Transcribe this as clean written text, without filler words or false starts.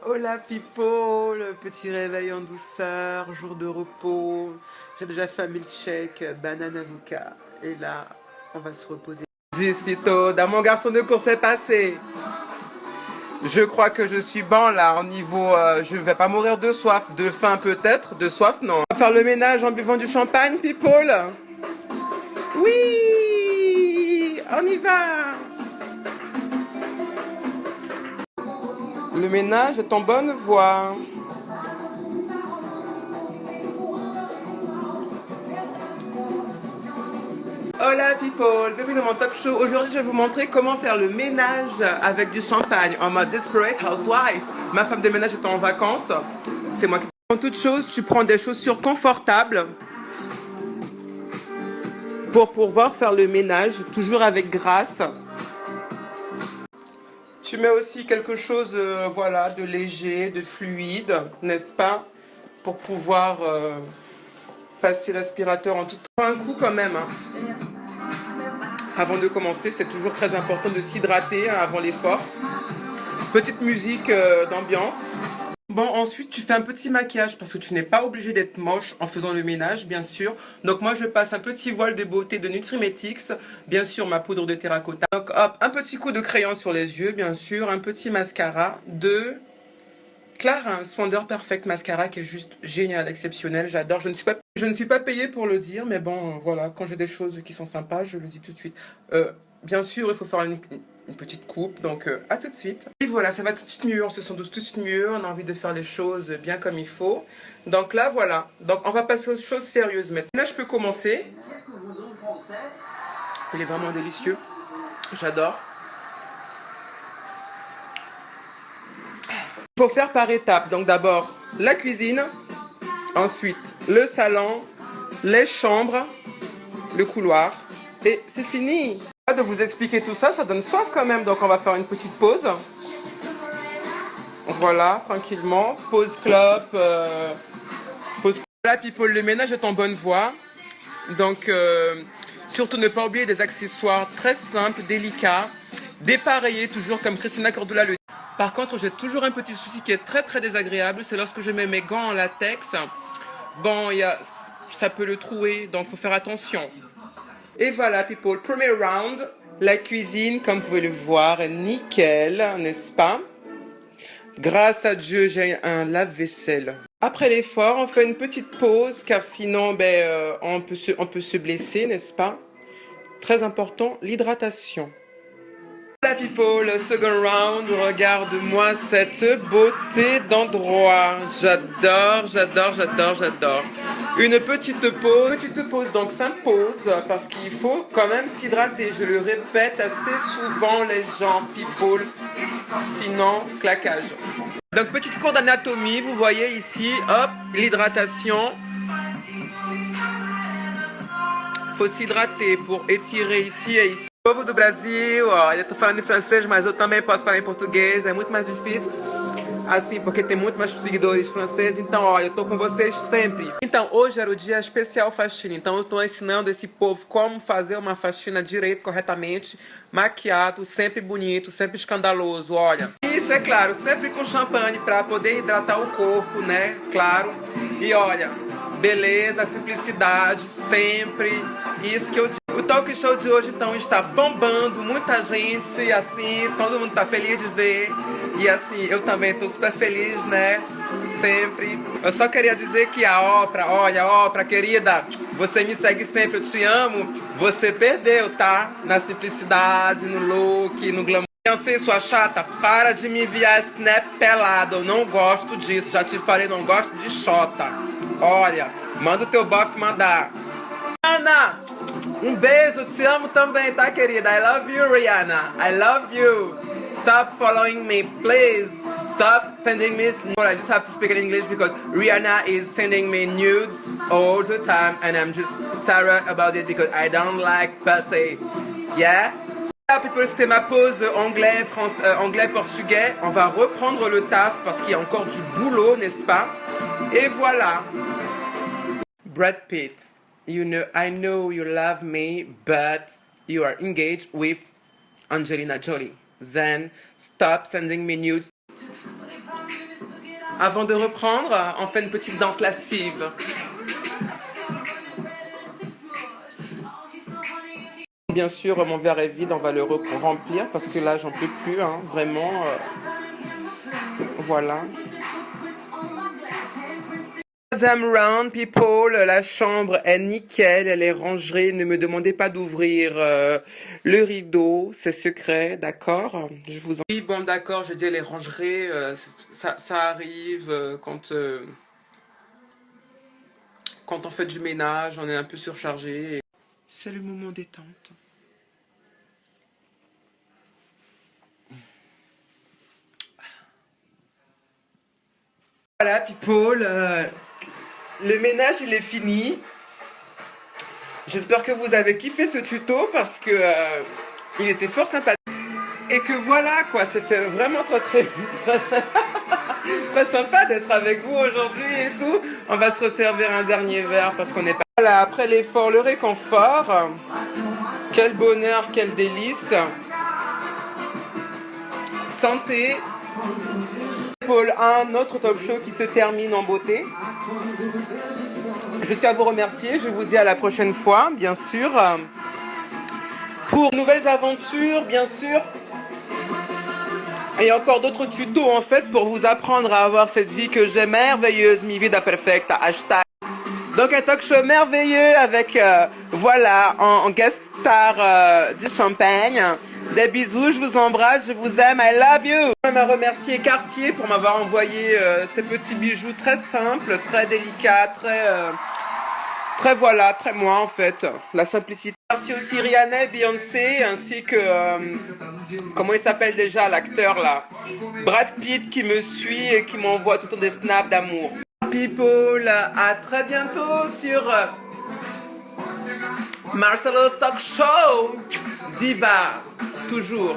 Hola people, le petit réveil en douceur, jour de repos. J'ai déjà fait un milkshake, banane avocat. Et là, on va se reposer. Dicito, dans mon garçon de course est passé. Je crois que je suis bon là, au niveau... je vais pas mourir de soif, de faim peut-être, de soif non. On va faire le ménage en buvant du champagne, people. Oui, on y va. Le ménage est en bonne voie. Hola people, bienvenue dans mon talk show. Aujourd'hui, je vais vous montrer comment faire le ménage avec du champagne en mode Desperate Housewife. Ma femme de ménage est en vacances. C'est moi qui... En toute chose, tu prends des chaussures confortables pour pouvoir faire le ménage, toujours avec grâce. Tu mets aussi quelque chose voilà, de léger, de fluide, n'est-ce pas? Pour pouvoir passer l'aspirateur en tout un coup quand même. Hein. Avant de commencer, c'est toujours très important de s'hydrater hein, avant l'effort. Petite musique d'ambiance. Bon, ensuite, tu fais un petit maquillage parce que tu n'es pas obligé d'être moche en faisant le ménage, bien sûr. Donc, moi, je passe un petit voile de beauté de Nutrimetics. Bien sûr, ma poudre de terracotta. Donc, hop, un petit coup de crayon sur les yeux, bien sûr. Un petit mascara de Clarins Wonder Perfect Mascara qui est juste génial, exceptionnel. J'adore. Je ne suis pas payée pour le dire, mais bon, voilà. Quand j'ai des choses qui sont sympas, je le dis tout de suite. Bien sûr, il faut faire une petite coupe, donc à tout de suite. Et voilà, ça va tout de suite mieux, on se sent tout de suite mieux, on a envie de faire les choses bien comme il faut. Donc là, voilà. Donc on va passer aux choses sérieuses maintenant. Là, je peux commencer. Il est vraiment délicieux. J'adore. Il faut faire par étapes. Donc d'abord, la cuisine. Ensuite, le salon, les chambres, le couloir. Et c'est fini. De vous expliquer tout ça, ça donne soif quand même. Donc on va faire une petite pause. Voilà, tranquillement. Pause clope. Pause. Voilà, people, le ménage est en bonne voie. Donc, surtout ne pas oublier des accessoires très simples, délicats. Dépareillés, toujours comme Christina Cordula le dit. Par contre, j'ai toujours un petit souci qui est très très désagréable. C'est lorsque je mets mes gants en latex. Bon, ça peut le trouer, donc il faut faire attention. Et voilà, people. Premier round. La cuisine, comme vous pouvez le voir, est nickel, n'est-ce pas? Grâce à Dieu, j'ai un lave-vaisselle. Après l'effort, on fait une petite pause, car sinon, on peut se blesser, n'est-ce pas? Très important, l'hydratation. Voilà, people, second round. Regarde-moi cette beauté d'endroit. J'adore, j'adore, j'adore, j'adore. Une petite pause donc s'impose parce qu'il faut quand même s'hydrater. Je le répète assez souvent, les gens, people, sinon claquage. Donc petite cours d'anatomie, vous voyez ici, hop, l'hydratation. Faut s'hydrater pour étirer ici et ici. O povo do Brasil, ó, eu tô falando em francês, mas eu também posso falar em português, é muito mais difícil. Assim, porque tem muito mais seguidores franceses, então, ó, eu tô com vocês sempre. Então, hoje era o dia especial faxina, então eu tô ensinando esse povo como fazer uma faxina direito, corretamente, maquiado, sempre bonito, sempre escandaloso, olha. Isso, é claro, sempre com champanhe pra poder hidratar o corpo, né, claro. E olha, beleza, simplicidade, sempre, isso que eu digo. O talk show de hoje, então, está bombando, muita gente, e assim, todo mundo tá feliz de ver. E assim, eu também tô super feliz, né? Sempre. Eu só queria dizer que a Oprah, olha, Oprah, querida, você me segue sempre, eu te amo. Você perdeu, tá? Na simplicidade, no look, no glamour. Beyoncé, sua chata, para de me enviar snap pelado, eu não gosto disso. Já te falei, não gosto de xota. Olha, manda o teu bofe mandar. Ana, um beijo, te amo também, tá, querida? I love you, Rihanna. I love you. Stop following me, please. Stop sending me. I just have to speak in English because Rihanna is sending me nudes all the time, and I'm just tired about it because I don't like pussy. Yeah? People, c'était ma pause anglais, anglais, portugais. On va reprendre le taf parce qu'il y a encore du boulot, n'est-ce pas? Et voilà. Brad Pitt. You know, I know you love me, but you are engaged with Angelina Jolie. Then stop sending me nudes. Avant de reprendre, on fait une petite danse lascive. Bien sûr, mon verre est vide, on va le remplir parce que là, j'en peux plus, hein, vraiment. Voilà. Deuxième round, people, la chambre est nickel, elle est rangée, ne me demandez pas d'ouvrir le rideau, c'est secret, d'accord? Je vous en... Oui, bon, d'accord, je dis elle est rangée, ça arrive quand on fait du ménage, on est un peu surchargé. C'est le moment détente. Voilà, people, le ménage il est fini. J'espère que vous avez kiffé ce tuto parce que il était fort sympa. Et que voilà quoi, c'était vraiment très sympa d'être avec vous aujourd'hui et tout. On va se resservir un dernier verre parce qu'on est pas... Voilà, après l'effort, le réconfort. Quel bonheur, quel délice. Santé. Paul, un autre talk show qui se termine en beauté. Je tiens à vous remercier, je vous dis à la prochaine fois, bien sûr. Pour de nouvelles aventures, bien sûr. Et encore d'autres tutos en fait pour vous apprendre à avoir cette vie que j'ai merveilleuse, mi vida perfecta, hashtag. Donc un talk show merveilleux avec, voilà, en guest star du champagne. Des bisous, je vous embrasse, je vous aime, I love you. Je voudrais remercier Cartier pour m'avoir envoyé ces petits bijoux très simples, très délicats, très voilà, très moi en fait, la simplicité. Merci aussi Rihanna, Beyoncé, ainsi que, comment il s'appelle déjà l'acteur là, Brad Pitt qui me suit et qui m'envoie tout le temps des snaps d'amour. People, à très bientôt sur Marcelo's Talk Show, Diva, toujours.